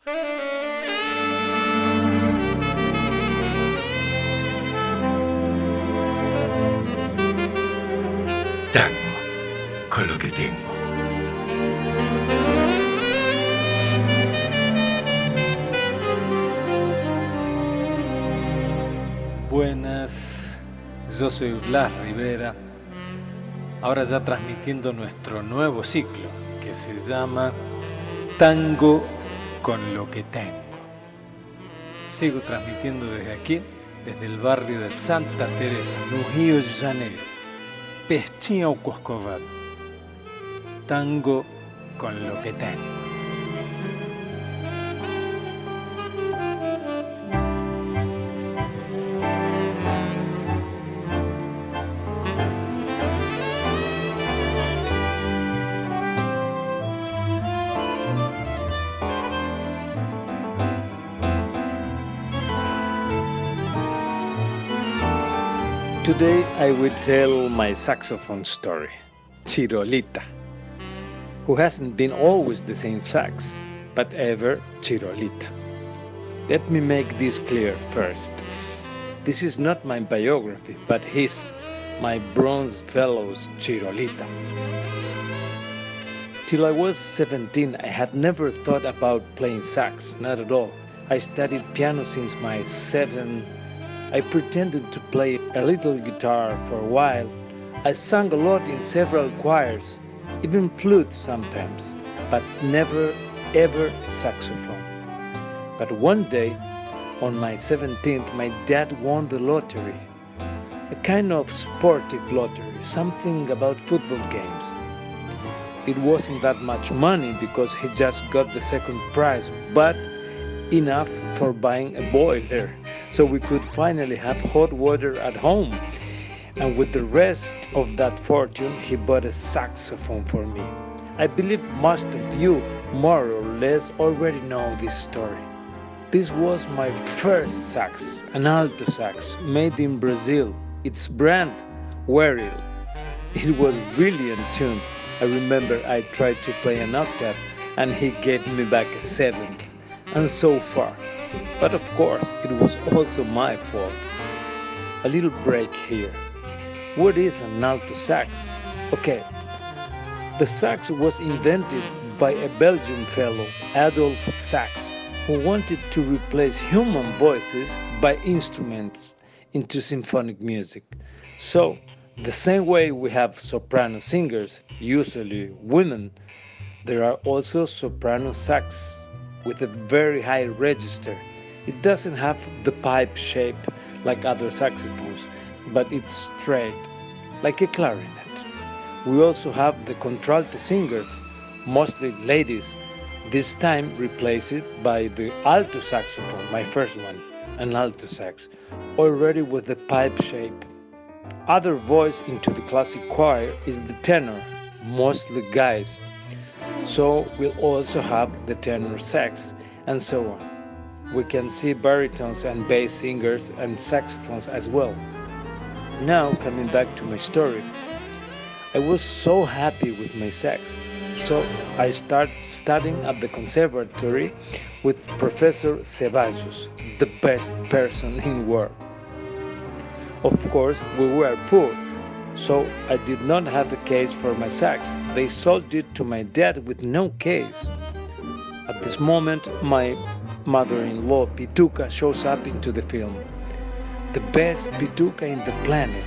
Tango, con lo que tengo. Buenas, yo soy Blas Rivera, ahora ya transmitiendo nuestro nuevo ciclo que se llama Tango con lo que tengo. Sigo transmitiendo desde aquí, desde el barrio de Santa Teresa, no Rio de Janeiro, Pestinha ao Corcovado. Tango con lo que tengo. Today I will tell my saxophone story, Chirolita, who hasn't been always the same sax, but ever Chirolita. Let me make this clear first. This is not my biography, but his, my bronze fellow's Chirolita. Till I was 17, I had never thought about playing sax, not at all. I studied piano since my 7. I pretended to play a little guitar for a while. I sang a lot in several choirs, even flute sometimes, but never ever saxophone. But one day, on my 17th, my dad won the lottery. A kind of sportive lottery, something about football games. It wasn't that much money because he just got the second prize, but enough for buying a boiler, so we could finally have hot water at home. And with the rest of that fortune, he bought a saxophone for me. I believe most of you, more or less, already know this story. This was my first sax, an alto sax, made in Brazil. Its brand, Warrior. It was really untuned. I remember I tried to play an octave, and he gave me back a seventh. And so far. But of course, it was also my fault. A little break here. What is an alto sax? Okay, the sax was invented by a Belgian fellow, Adolf Sax, who wanted to replace human voices by instruments into symphonic music. So, the same way we have soprano singers, usually women, there are also soprano sax with a very high register. It doesn't have the pipe shape like other saxophones, but it's straight, like a clarinet. We also have the contralto singers, mostly ladies, this time replaced by the alto saxophone, my first one, an alto sax, already with the pipe shape. Other voice into the classic choir is the tenor, mostly guys. So we'll also have the tenor sax, and so on. We can see baritones and bass singers and saxophones as well. Now, coming back to my story, I was so happy with my sax, so I started studying at the conservatory with Professor Ceballos, the best person in the world. Of course, we were poor, so I did not have a case for my sax. They sold it to my dad with no case. At this moment, my mother-in-law Pituca shows up into the film. The best Pituca in the planet.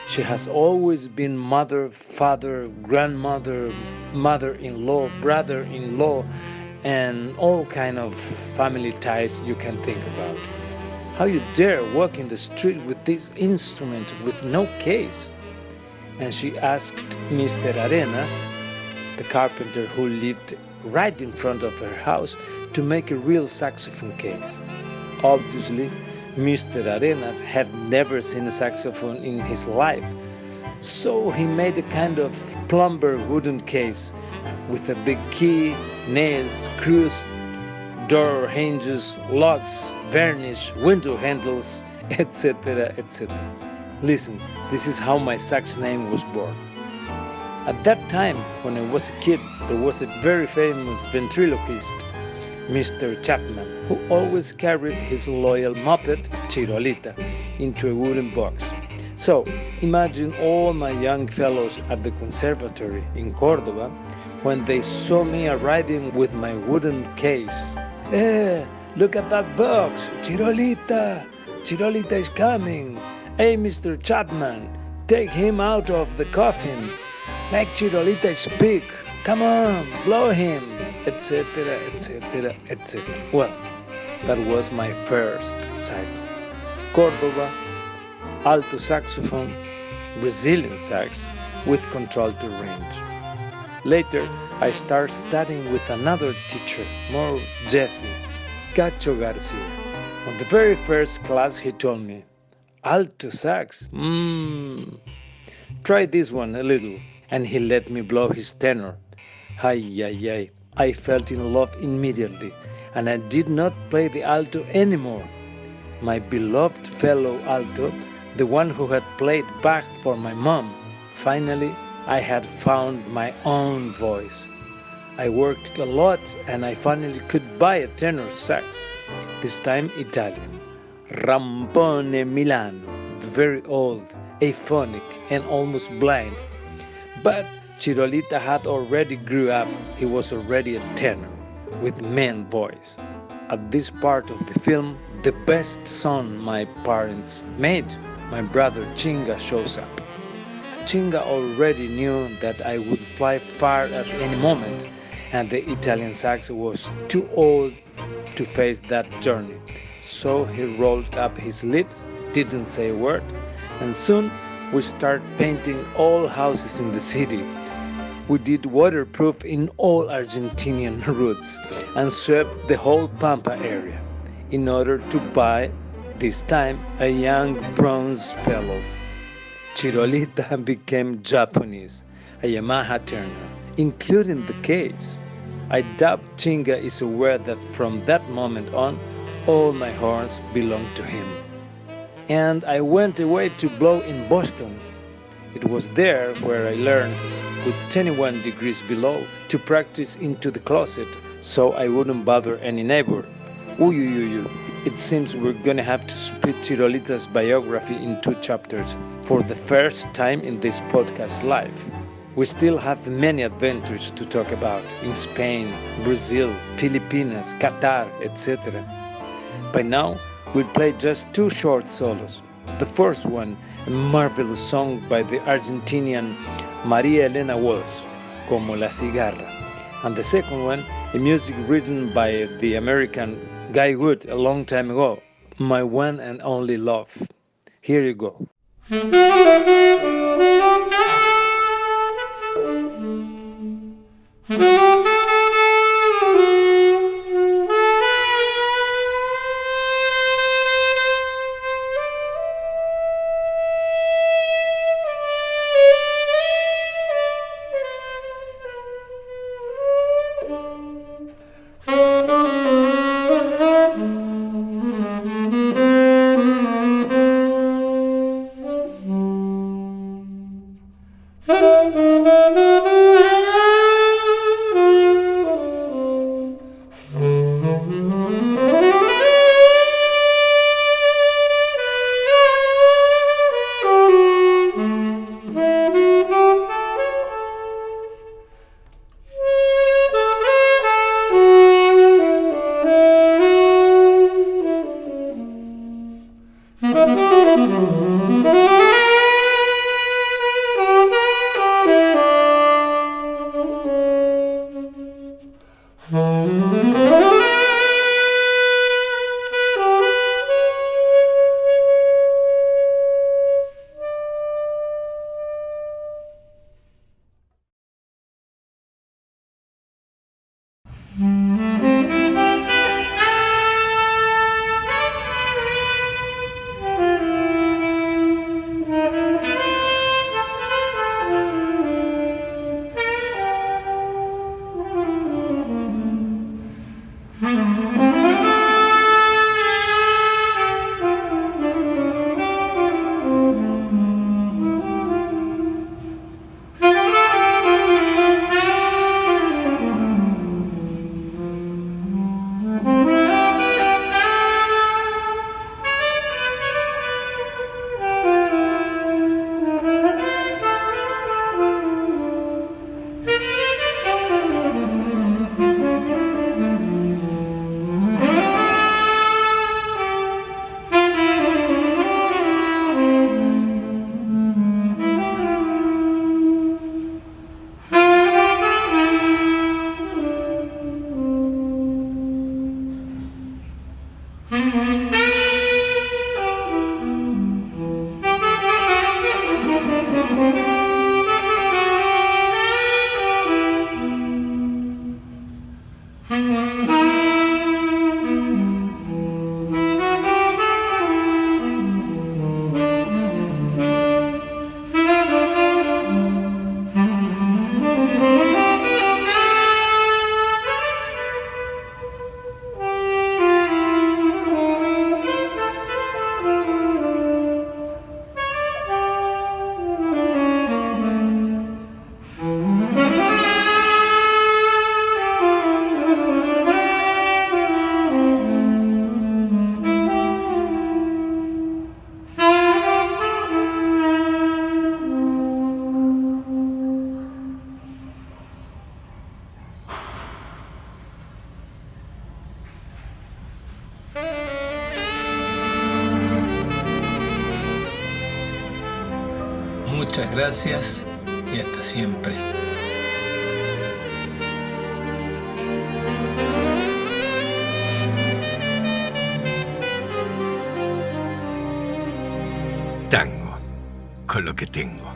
She has always been mother, father, grandmother, mother-in-law, brother-in-law, and all kind of family ties you can think about. How you dare walk in the street with this instrument with no case? And she asked Mr. Arenas, the carpenter who lived right in front of her house, to make a real saxophone case. Obviously, Mr. Arenas had never seen a saxophone in his life, so he made a kind of plumber wooden case with a big key, nails, screws, door hinges, locks, varnish, window handles, etc., etc. Listen, this is how my sax name was born. At that time, when I was a kid, there was a very famous ventriloquist Mr. Chapman, who always carried his loyal Muppet, Chirolita, into a wooden box. So, imagine all my young fellows at the conservatory in Córdoba when they saw me arriving with my wooden case. Eh, look at that box! Chirolita! Chirolita is coming! Hey, Mr. Chapman, take him out of the coffin! Make Chirolita speak! Come on, blow him! Etc., etc., etc. Well, that was my first cycle. Córdoba, alto saxophone, Brazilian sax with contralto range. Later, I started studying with another teacher, more Jesse, Cacho Garcia. On the very first class, he told me, alto sax, try this one a little, and he let me blow his tenor. Ay, ay, ay. I felt in love immediately, and I did not play the alto anymore. My beloved fellow alto, the one who had played back for my mom. Finally, I had found my own voice. I worked a lot and I finally could buy a tenor sax, this time Italian. Rampone Milano, very old, aphonic and almost blind. But Chirolita had already grew up, he was already a tenor, with man voice. At this part of the film, the best son my parents made, my brother Chinga, shows up. Chinga already knew that I would fly far at any moment, and the Italian sax was too old to face that journey. So he rolled up his sleeves, didn't say a word, and soon we started painting all houses in the city. We did waterproof in all Argentinian routes and swept the whole Pampa area in order to buy, this time, a young bronze fellow. Chirolita became Japanese, a Yamaha Turner, including the case. I doubt Chinga is aware that from that moment on, all my horns belonged to him. And I went away to blow in Boston. It was there where I learned, with 21 degrees below, to practice into the closet so I wouldn't bother any neighbor. Uyuyuyu. It seems we're gonna have to split Chirolita's biography in 2 chapters for the first time in this podcast live. We still have many adventures to talk about in Spain, Brazil, Philippines, Qatar, etc. By now, we'll play just 2 short solos. The first one, a marvelous song by the Argentinian Maria Elena Walsh, Como la cigarra. And the second one, a music written by the American G.Wood a long time ago, My One and Only Love. Here you go. Muchas gracias y hasta siempre. Tango, con lo que tengo.